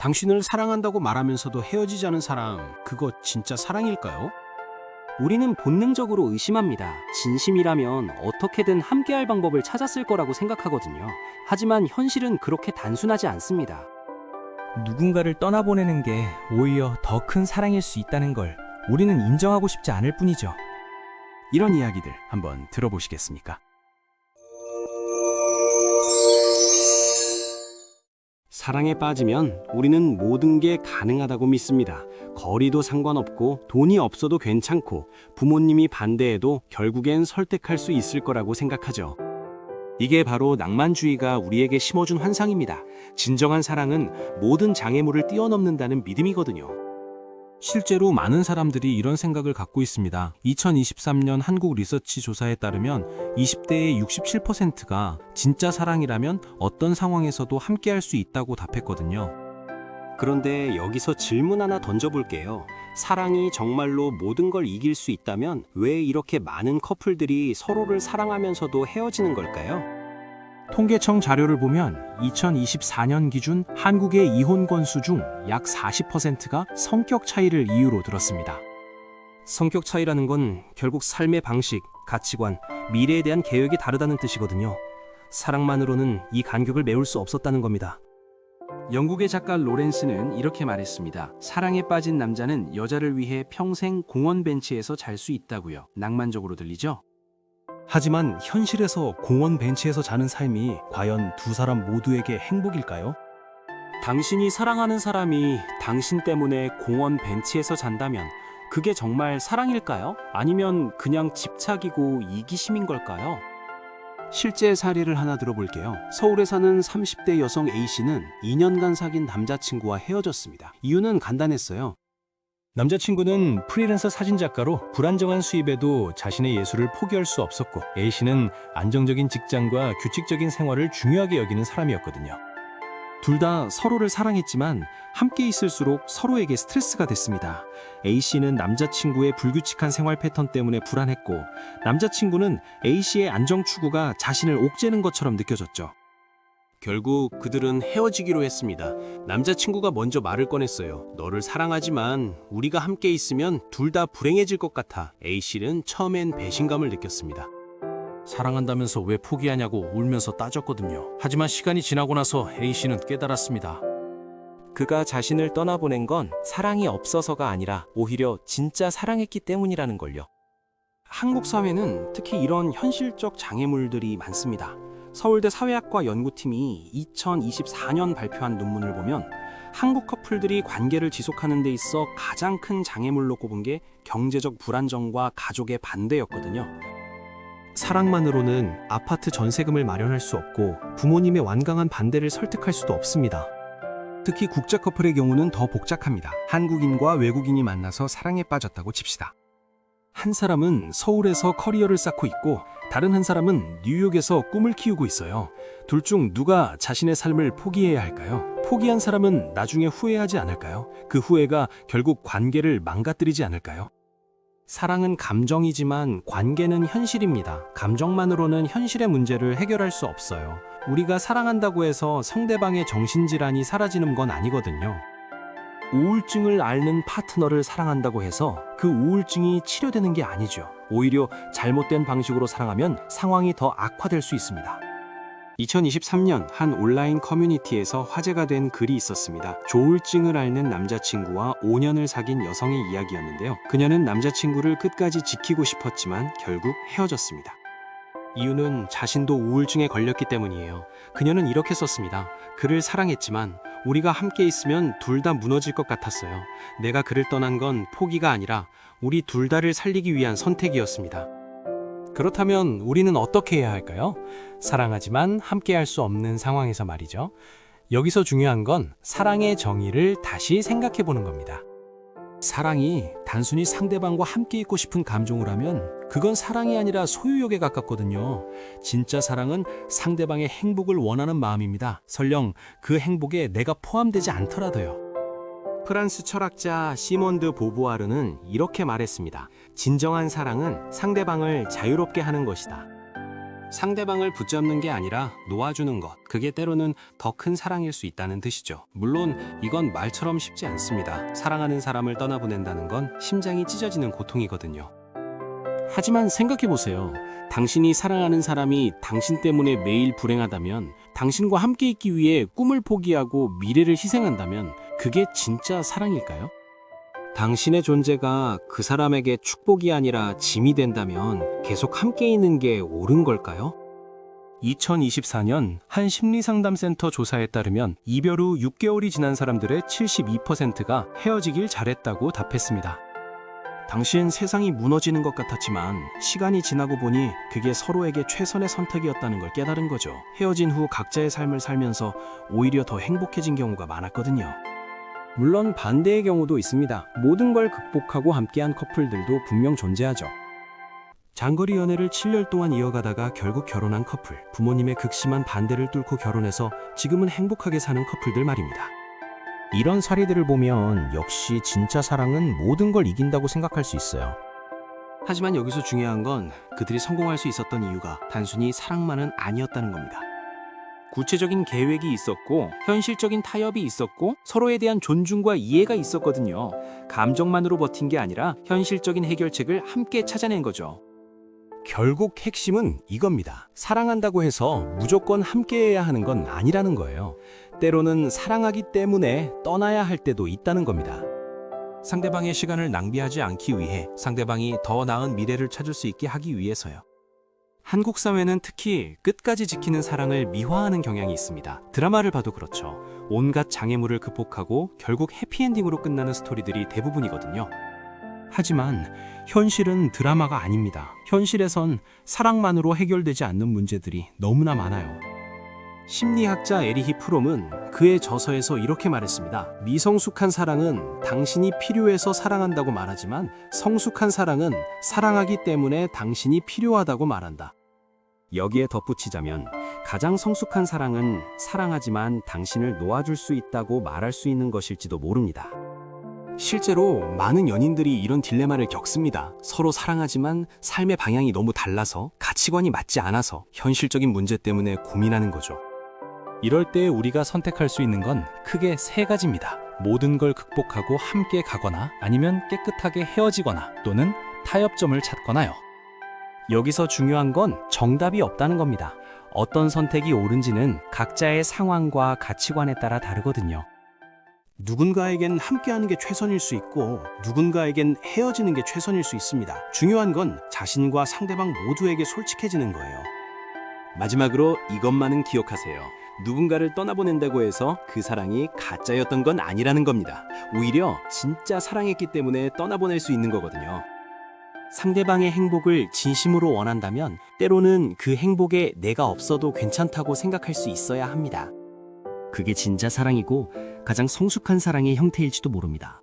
당신을 사랑한다고 말하면서도 헤어지자는 사람, 그거 진짜 사랑일까요? 우리는 본능적으로 의심합니다. 진심이라면 어떻게든 함께할 방법을 찾았을 거라고 생각하거든요. 하지만 현실은 그렇게 단순하지 않습니다. 누군가를 떠나보내는 게 오히려 더 큰 사랑일 수 있다는 걸 우리는 인정하고 싶지 않을 뿐이죠. 이런 이야기들 한번 들어보시겠습니까? 사랑에 빠지면 우리는 모든 게 가능하다고 믿습니다. 거리도 상관없고 돈이 없어도 괜찮고 부모님이 반대해도 결국엔 설득할 수 있을 거라고 생각하죠. 이게 바로 낭만주의가 우리에게 심어준 환상입니다. 진정한 사랑은 모든 장애물을 뛰어넘는다는 믿음이거든요. 실제로 많은 사람들이 이런 생각을 갖고 있습니다. 2023년 한국 리서치 조사에 따르면 20대의 67%가 진짜 사랑이라면 어떤 상황에서도 함께할 수 있다고 답했거든요. 그런데 여기서 질문 하나 던져볼게요. 사랑이 정말로 모든 걸 이길 수 있다면 왜 이렇게 많은 커플들이 서로를 사랑하면서도 헤어지는 걸까요? 통계청 자료를 보면 2024년 기준 한국의 이혼 건수 중 약 40%가 성격 차이를 이유로 들었습니다. 성격 차이라는 건 결국 삶의 방식, 가치관, 미래에 대한 계획이 다르다는 뜻이거든요. 사랑만으로는 이 간격을 메울 수 없었다는 겁니다. 영국의 작가 로렌스는 이렇게 말했습니다. 사랑에 빠진 남자는 여자를 위해 평생 공원 벤치에서 잘 수 있다고요. 낭만적으로 들리죠? 하지만 현실에서 공원 벤치에서 자는 삶이 과연 두 사람 모두에게 행복일까요? 당신이 사랑하는 사람이 당신 때문에 공원 벤치에서 잔다면 그게 정말 사랑일까요? 아니면 그냥 집착이고 이기심인 걸까요? 실제 사례를 하나 들어볼게요. 서울에 사는 30대 여성 A씨는 2년간 사귄 남자친구와 헤어졌습니다. 이유는 간단했어요. 남자친구는 프리랜서 사진작가로 불안정한 수입에도 자신의 예술을 포기할 수 없었고 A씨는 안정적인 직장과 규칙적인 생활을 중요하게 여기는 사람이었거든요. 둘 다 서로를 사랑했지만 함께 있을수록 서로에게 스트레스가 됐습니다. A씨는 남자친구의 불규칙한 생활 패턴 때문에 불안했고 남자친구는 A씨의 안정 추구가 자신을 옥죄는 것처럼 느껴졌죠. 결국 그들은 헤어지기로 했습니다. 남자친구가 먼저 말을 꺼냈어요. 너를 사랑하지만 우리가 함께 있으면 둘 다 불행해질 것 같아. A씨는 처음엔 배신감을 느꼈습니다. 사랑한다면서 왜 포기하냐고 울면서 따졌거든요. 하지만 시간이 지나고 나서 A씨는 깨달았습니다. 그가 자신을 떠나보낸 건 사랑이 없어서가 아니라 오히려 진짜 사랑했기 때문이라는 걸요. 한국 사회는 특히 이런 현실적 장애물들이 많습니다. 서울대 사회학과 연구팀이 2024년 발표한 논문을 보면 한국 커플들이 관계를 지속하는 데 있어 가장 큰 장애물로 꼽은 게 경제적 불안정과 가족의 반대였거든요. 사랑만으로는 아파트 전세금을 마련할 수 없고 부모님의 완강한 반대를 설득할 수도 없습니다. 특히 국제 커플의 경우는 더 복잡합니다. 한국인과 외국인이 만나서 사랑에 빠졌다고 칩시다. 한 사람은 서울에서 커리어를 쌓고 있고 다른 한 사람은 뉴욕에서 꿈을 키우고 있어요. 둘 중 누가 자신의 삶을 포기해야 할까요? 포기한 사람은 나중에 후회하지 않을까요? 그 후회가 결국 관계를 망가뜨리지 않을까요? 사랑은 감정이지만 관계는 현실입니다. 감정만으로는 현실의 문제를 해결할 수 없어요. 우리가 사랑한다고 해서 상대방의 정신질환이 사라지는 건 아니거든요. 우울증을 앓는 파트너를 사랑한다고 해서 그 우울증이 치료되는 게 아니죠. 오히려 잘못된 방식으로 사랑하면 상황이 더 악화될 수 있습니다. 2023년 한 온라인 커뮤니티에서 화제가 된 글이 있었습니다. 조울증을 앓는 남자친구와 5년을 사귄 여성의 이야기였는데요. 그녀는 남자친구를 끝까지 지키고 싶었지만 결국 헤어졌습니다. 이유는 자신도 우울증에 걸렸기 때문이에요. 그녀는 이렇게 썼습니다. 그를 사랑했지만 우리가 함께 있으면 둘 다 무너질 것 같았어요. 내가 그를 떠난 건 포기가 아니라 우리 둘 다를 살리기 위한 선택이었습니다. 그렇다면 우리는 어떻게 해야 할까요? 사랑하지만 함께 할 수 없는 상황에서 말이죠. 여기서 중요한 건 사랑의 정의를 다시 생각해 보는 겁니다. 사랑이 단순히 상대방과 함께 있고 싶은 감정이라면 그건 사랑이 아니라 소유욕에 가깝거든요. 진짜 사랑은 상대방의 행복을 원하는 마음입니다. 설령 그 행복에 내가 포함되지 않더라도요. 프랑스 철학자 시몬 드 보부아르는 이렇게 말했습니다. 진정한 사랑은 상대방을 자유롭게 하는 것이다. 상대방을 붙잡는 게 아니라 놓아주는 것, 그게 때로는 더 큰 사랑일 수 있다는 뜻이죠. 물론 이건 말처럼 쉽지 않습니다. 사랑하는 사람을 떠나보낸다는 건 심장이 찢어지는 고통이거든요. 하지만 생각해보세요. 당신이 사랑하는 사람이 당신 때문에 매일 불행하다면, 당신과 함께 있기 위해 꿈을 포기하고 미래를 희생한다면 그게 진짜 사랑일까요? 당신의 존재가 그 사람에게 축복이 아니라 짐이 된다면 계속 함께 있는 게 옳은 걸까요? 2024년 한 심리상담센터 조사에 따르면 이별 후 6개월이 지난 사람들의 72%가 헤어지길 잘했다고 답했습니다. 당시엔 세상이 무너지는 것 같았지만 시간이 지나고 보니 그게 서로에게 최선의 선택이었다는 걸 깨달은 거죠. 헤어진 후 각자의 삶을 살면서 오히려 더 행복해진 경우가 많았거든요. 물론 반대의 경우도 있습니다. 모든 걸 극복하고 함께한 커플들도 분명 존재하죠. 장거리 연애를 7년 동안 이어가다가 결국 결혼한 커플, 부모님의 극심한 반대를 뚫고 결혼해서 지금은 행복하게 사는 커플들 말입니다. 이런 사례들을 보면 역시 진짜 사랑은 모든 걸 이긴다고 생각할 수 있어요. 하지만 여기서 중요한 건 그들이 성공할 수 있었던 이유가 단순히 사랑만은 아니었다는 겁니다. 구체적인 계획이 있었고, 현실적인 타협이 있었고, 서로에 대한 존중과 이해가 있었거든요. 감정만으로 버틴 게 아니라 현실적인 해결책을 함께 찾아낸 거죠. 결국 핵심은 이겁니다. 사랑한다고 해서 무조건 함께해야 하는 건 아니라는 거예요. 때로는 사랑하기 때문에 떠나야 할 때도 있다는 겁니다. 상대방의 시간을 낭비하지 않기 위해, 상대방이 더 나은 미래를 찾을 수 있게 하기 위해서요. 한국 사회는 특히 끝까지 지키는 사랑을 미화하는 경향이 있습니다. 드라마를 봐도 그렇죠. 온갖 장애물을 극복하고 결국 해피엔딩으로 끝나는 스토리들이 대부분이거든요. 하지만 현실은 드라마가 아닙니다. 현실에선 사랑만으로 해결되지 않는 문제들이 너무나 많아요. 심리학자 에리히 프롬은 그의 저서에서 이렇게 말했습니다. 미성숙한 사랑은 당신이 필요해서 사랑한다고 말하지만, 성숙한 사랑은 사랑하기 때문에 당신이 필요하다고 말한다. 여기에 덧붙이자면, 가장 성숙한 사랑은 사랑하지만 당신을 놓아줄 수 있다고 말할 수 있는 것일지도 모릅니다. 실제로 많은 연인들이 이런 딜레마를 겪습니다. 서로 사랑하지만 삶의 방향이 너무 달라서, 가치관이 맞지 않아서 현실적인 문제 때문에 고민하는 거죠. 이럴 때 우리가 선택할 수 있는 건 크게 세 가지입니다. 모든 걸 극복하고 함께 가거나, 아니면 깨끗하게 헤어지거나, 또는 타협점을 찾거나요. 여기서 중요한 건 정답이 없다는 겁니다. 어떤 선택이 옳은지는 각자의 상황과 가치관에 따라 다르거든요. 누군가에겐 함께하는 게 최선일 수 있고, 누군가에겐 헤어지는 게 최선일 수 있습니다. 중요한 건 자신과 상대방 모두에게 솔직해지는 거예요. 마지막으로 이것만은 기억하세요. 누군가를 떠나보낸다고 해서 그 사랑이 가짜였던 건 아니라는 겁니다. 오히려 진짜 사랑했기 때문에 떠나보낼 수 있는 거거든요. 상대방의 행복을 진심으로 원한다면 때로는 그 행복에 내가 없어도 괜찮다고 생각할 수 있어야 합니다. 그게 진짜 사랑이고 가장 성숙한 사랑의 형태일지도 모릅니다.